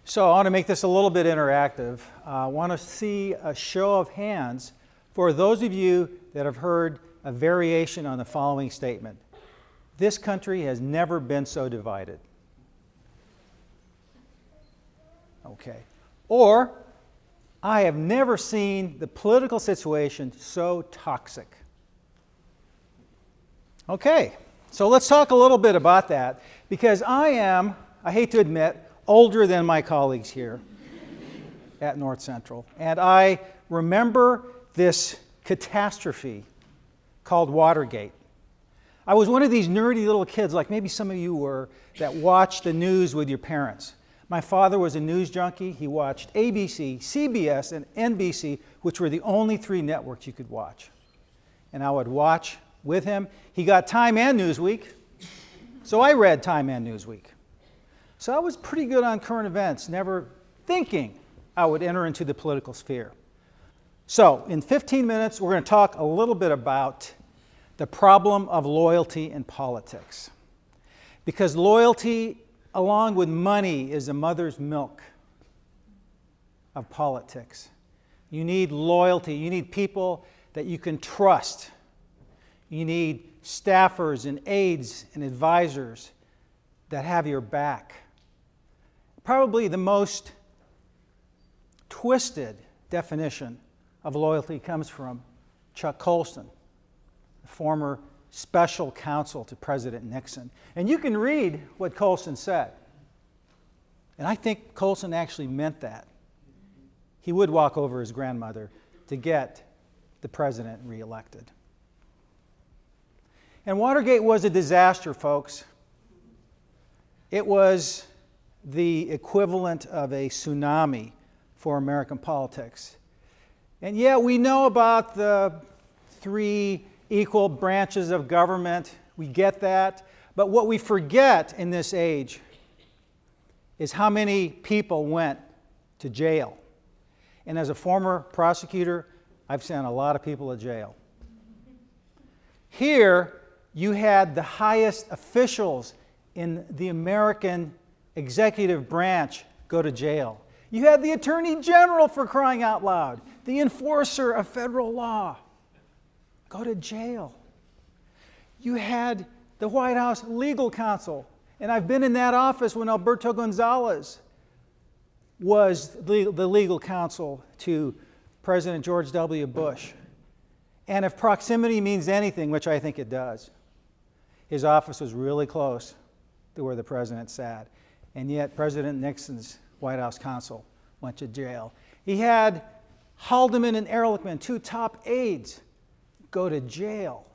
So I want to make this a little bit interactive. I want to see a show of hands for those of you that have heard a variation on the following statement. This country has never been so divided. Okay. Or, I have never seen the political situation so toxic. Okay, so let's talk a little bit about that, because I am, I hate to admit, older than my colleagues here at North Central. And I remember this catastrophe called Watergate. I was one of these nerdy little kids, like maybe some of you were, that watched the news with your parents. My father was a news junkie. He watched ABC, CBS, and NBC, which were the only three networks you could watch. And I would watch with him. He got Time and Newsweek, so I read Time and Newsweek. So I was pretty good on current events, never thinking I would enter into the political sphere. So in 15 minutes, we're going to talk a little bit about the problem of loyalty in politics. Because loyalty, along with money, is the mother's milk of politics. You need loyalty. You need people that you can trust. You need staffers and aides and advisors that have your back. Probably the most twisted definition of loyalty comes from Chuck Colson, the former special counsel to President Nixon. And you can read what Colson said. And I think Colson actually meant that. He would walk over his grandmother to get the president reelected. And Watergate was a disaster, folks. It was the equivalent of a tsunami for American politics. And yeah, we know about the three equal branches of government. We get that. But what we forget in this age is how many people went to jail. And as a former prosecutor, I've sent a lot of people to jail. Here, you had the highest officials in the American executive branch go to jail. You had the Attorney General, for crying out loud, the enforcer of federal law, go to jail. You had the White House legal counsel, and I've been in that office when Alberto Gonzales was the legal counsel to President George W. Bush. And if proximity means anything, which I think it does, his office was really close to where the president sat. And yet President Nixon's White House counsel went to jail. He had Haldeman and Ehrlichman, two top aides, go to jail.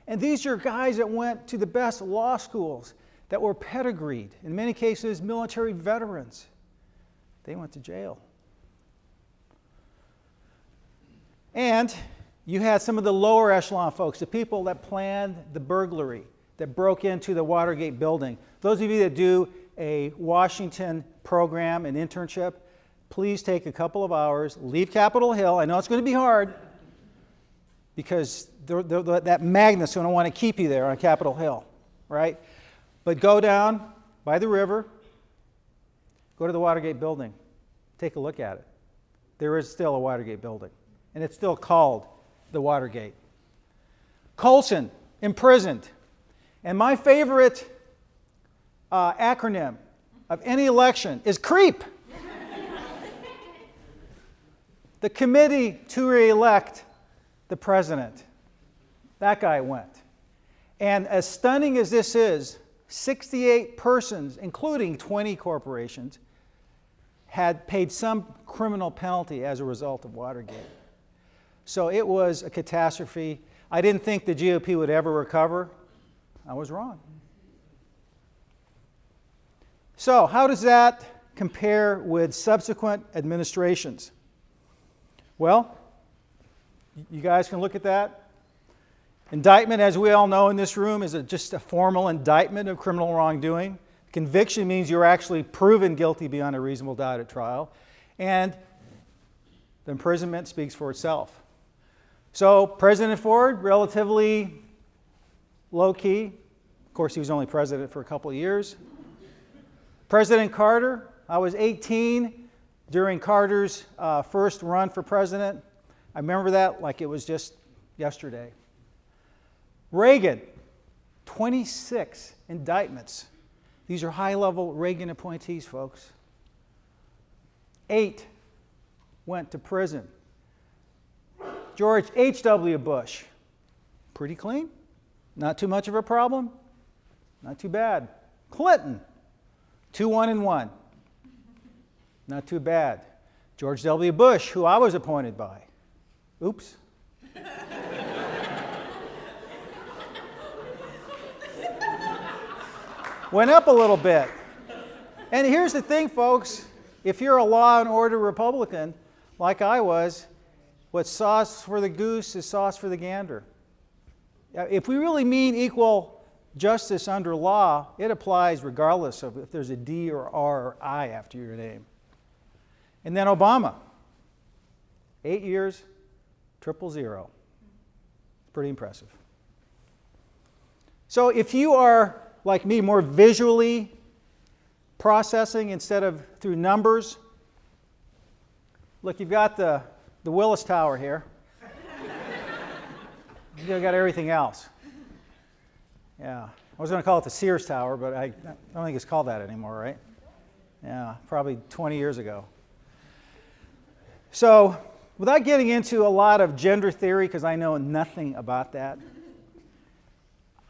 And these are guys that went to the best law schools, that were pedigreed, in many cases military veterans. They went to jail. And you had some of the lower echelon folks, the people that planned the burglary, that broke into the Watergate building. Those of you that do a Washington program, an internship, please take a couple of hours, leave Capitol Hill. I know it's going to be hard because that magnet's going to want to keep you there on Capitol Hill, right? But go down by the river, go to the Watergate building, take a look at it. There is still a Watergate building, and it's still called the Watergate. Colson, imprisoned. And my favorite acronym of any election is CREEP. The Committee to Re-elect the President. That guy went. And as stunning as this is, 68 persons, including 20 corporations, had paid some criminal penalty as a result of Watergate. So it was a catastrophe. I didn't think the GOP would ever recover. I was wrong. So how does that compare with subsequent administrations? Well, you guys can look at that. Indictment, as we all know in this room, is just a formal indictment of criminal wrongdoing. Conviction means you're actually proven guilty beyond a reasonable doubt at trial. And the imprisonment speaks for itself. So President Ford, relatively low-key. Of course, he was only president for a couple of years. President Carter, I was 18 during Carter's first run for president. I remember that like it was just yesterday. Reagan, 26 indictments. These are high-level Reagan appointees, folks. 8 went to prison. George H.W. Bush, pretty clean, not too much of a problem, not too bad. Clinton, 2-1-1, not too bad. George W. Bush, who I was appointed by, oops. Went up a little bit. And here's the thing, folks. If you're a law and order Republican, like I was, what's sauce for the goose is sauce for the gander. If we really mean equal justice under law, it applies regardless of if there's a D or R or I after your name. And then Obama, 8 years, 000. Pretty impressive. So if you are, like me, more visually processing instead of through numbers, look, you've got the Willis Tower here. You've got everything else. Yeah. I was going to call it the Sears Tower, but I don't think it's called that anymore, right? Yeah, probably 20 years ago. So, without getting into a lot of gender theory, because I know nothing about that,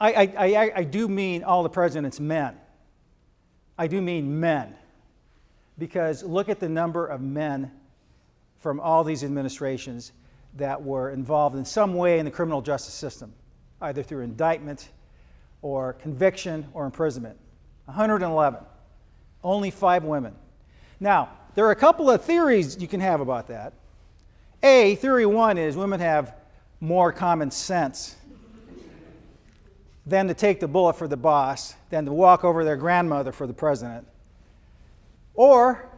I do mean all the president's men. I do mean men. Because look at the number of men from all these administrations that were involved in some way in the criminal justice system, either through indictment or conviction or imprisonment. 111. Only 5 women. Now, there are a couple of theories you can have about that. Theory 1 is women have more common sense than to take the bullet for the boss, than to walk over their grandmother for the president. Or,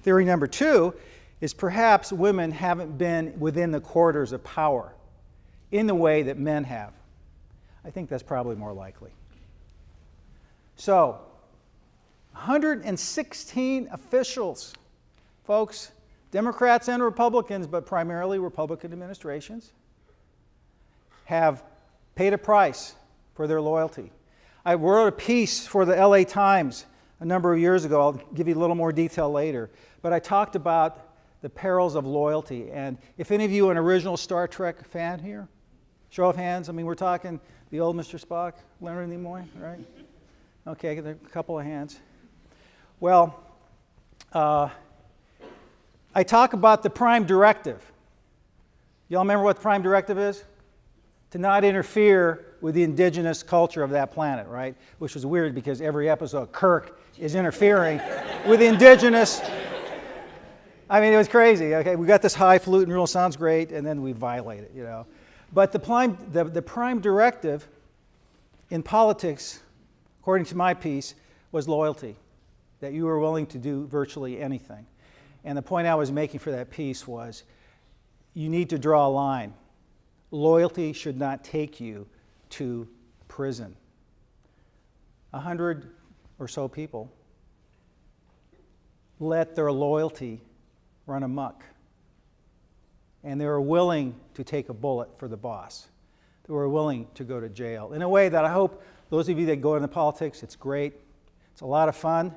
theory number 2 is perhaps women haven't been within the quarters of power in the way that men have. I think that's probably more likely. So, 116 officials, folks, Democrats and Republicans, but primarily Republican administrations, have paid a price for their loyalty. I wrote a piece for the LA Times a number of years ago. I'll give you a little more detail later. But I talked about the perils of loyalty. And if any of you are an original Star Trek fan here, show of hands. I mean, we're talking the old Mr. Spock, Leonard Nimoy, right? Okay, a couple of hands. Well, I talk about the Prime Directive. Y'all remember what the Prime Directive is? To not interfere with the indigenous culture of that planet, right? Which was weird because every episode, Kirk is interfering with the indigenous. I mean, it was crazy. Okay, we got this highfalutin rule, sounds great, and then we violate it, you know. But the Prime Directive in politics, according to my piece, was loyalty, that you were willing to do virtually anything. And the point I was making for that piece was you need to draw a line. Loyalty should not take you to prison. 100 or so people let their loyalty run amok. And they were willing to take a bullet for the boss. They were willing to go to jail. In a way that I hope those of you that go into politics, it's great. It's a lot of fun.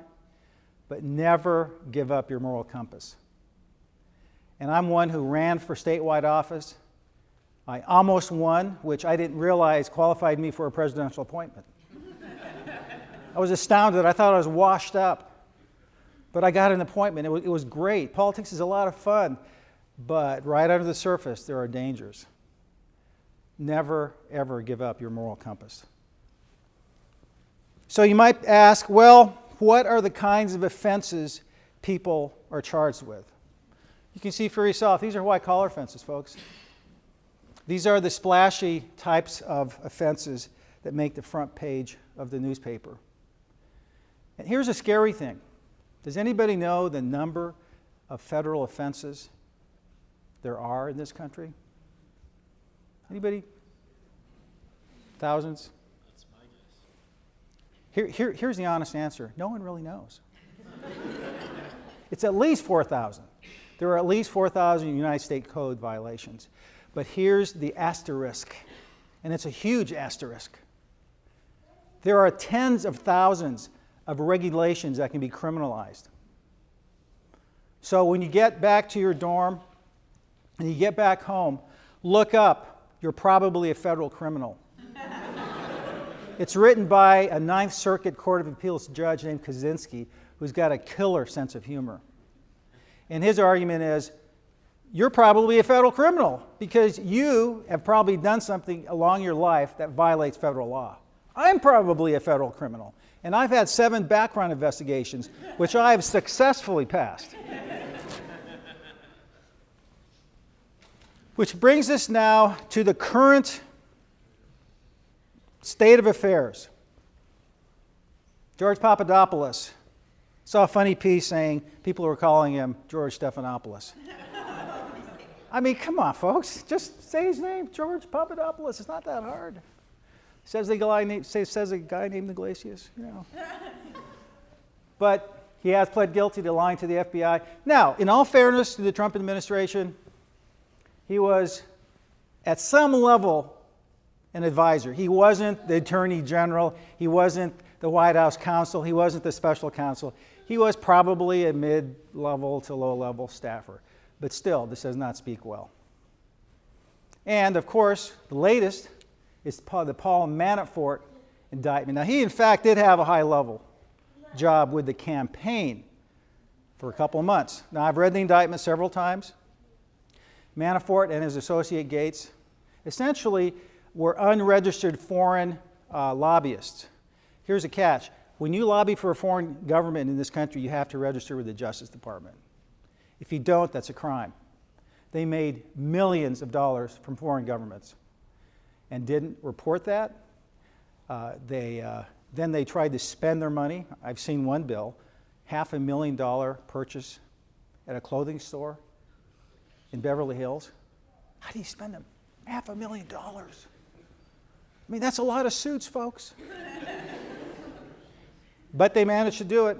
But never give up your moral compass. And I'm one who ran for statewide office. I almost won, which I didn't realize qualified me for a presidential appointment. I was astounded. I thought I was washed up. But I got an appointment. It was great. Politics is a lot of fun. But right under the surface, there are dangers. Never, ever give up your moral compass. So you might ask, well, what are the kinds of offenses people are charged with? You can see for yourself, these are white-collar offenses, folks. These are the splashy types of offenses that make the front page of the newspaper. And here's a scary thing. Does anybody know the number of federal offenses there are in this country? Anybody? Thousands? That's my guess. Here's the honest answer. No one really knows. It's at least 4,000. There are at least 4,000 United States Code violations. But here's the asterisk, and it's a huge asterisk. There are tens of thousands of regulations that can be criminalized. So when you get back to your dorm and you get back home, look up, you're probably a federal criminal. It's written by a Ninth Circuit Court of Appeals judge named Kaczynski, who's got a killer sense of humor. And his argument is, you're probably a federal criminal because you have probably done something along your life that violates federal law. I'm probably a federal criminal, and I've had 7 background investigations, which I have successfully passed. Which brings us now to the current state of affairs. George Papadopoulos. Saw a funny piece saying people were calling him George Stephanopoulos. I mean, come on, folks. Just say his name, George Papadopoulos. It's not that hard. Says a guy named Iglesias, you know. But he has pled guilty to lying to the FBI. Now, in all fairness to the Trump administration, he was at some level an advisor. He wasn't the Attorney General. He wasn't the White House counsel. He wasn't the special counsel. He was probably a mid-level to low-level staffer. But still, this does not speak well. And, of course, the latest is the Paul Manafort indictment. Now, he, in fact, did have a high-level job with the campaign for a couple of months. Now, I've read the indictment several times. Manafort and his associate Gates essentially were unregistered foreign lobbyists. Here's a catch. When you lobby for a foreign government in this country, you have to register with the Justice Department. If you don't, that's a crime. They made millions of dollars from foreign governments and didn't report that. Then they tried to spend their money. I've seen one bill, $500,000 purchase at a clothing store in Beverly Hills. How do you spend them? $500,000. I mean, that's a lot of suits, folks. But they managed to do it,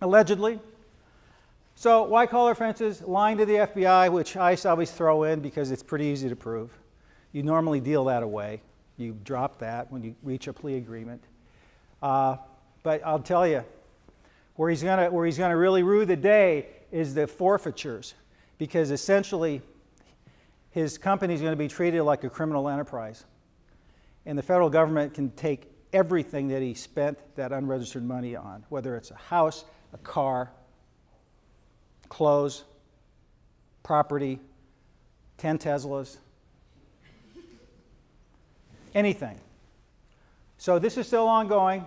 allegedly. So white-collar offenses, lying to the FBI, which I always throw in because it's pretty easy to prove. You normally deal that away. You drop that when you reach a plea agreement. But I'll tell you, where he's going to really rue the day is the forfeitures, because essentially his company is going to be treated like a criminal enterprise. And the federal government can take everything that he spent that unregistered money on, whether it's a house, a car, clothes, property, 10 Teslas, anything. So this is still ongoing.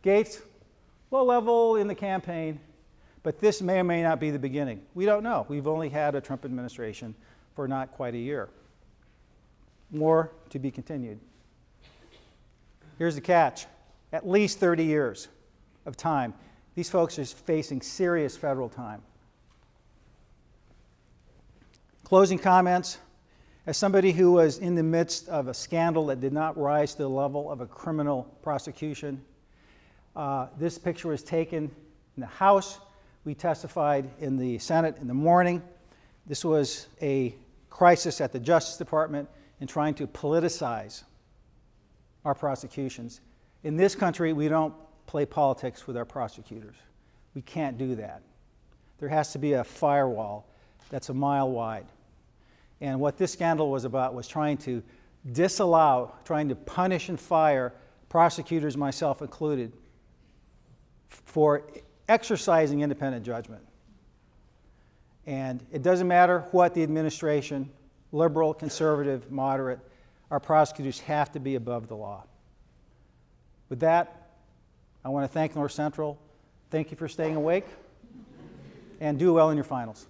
Gates, low level in the campaign, but this may or may not be the beginning. We don't know. We've only had a Trump administration for not quite a year. More to be continued. Here's the catch. At least 30 years of time. These folks are facing serious federal time. Closing comments. As somebody who was in the midst of a scandal that did not rise to the level of a criminal prosecution, this picture was taken in the House. We testified in the Senate in the morning. This was a crisis at the Justice Department in trying to politicize our prosecutions. In this country, we don't play politics with our prosecutors. We can't do that. There has to be a firewall that's a mile wide. And what this scandal was about was trying to disallow, trying to punish and fire prosecutors, myself included, for exercising independent judgment. And it doesn't matter what the administration, liberal, conservative, moderate, our prosecutors have to be above the law. With that, I want to thank North Central. Thank you for staying awake, and do well in your finals.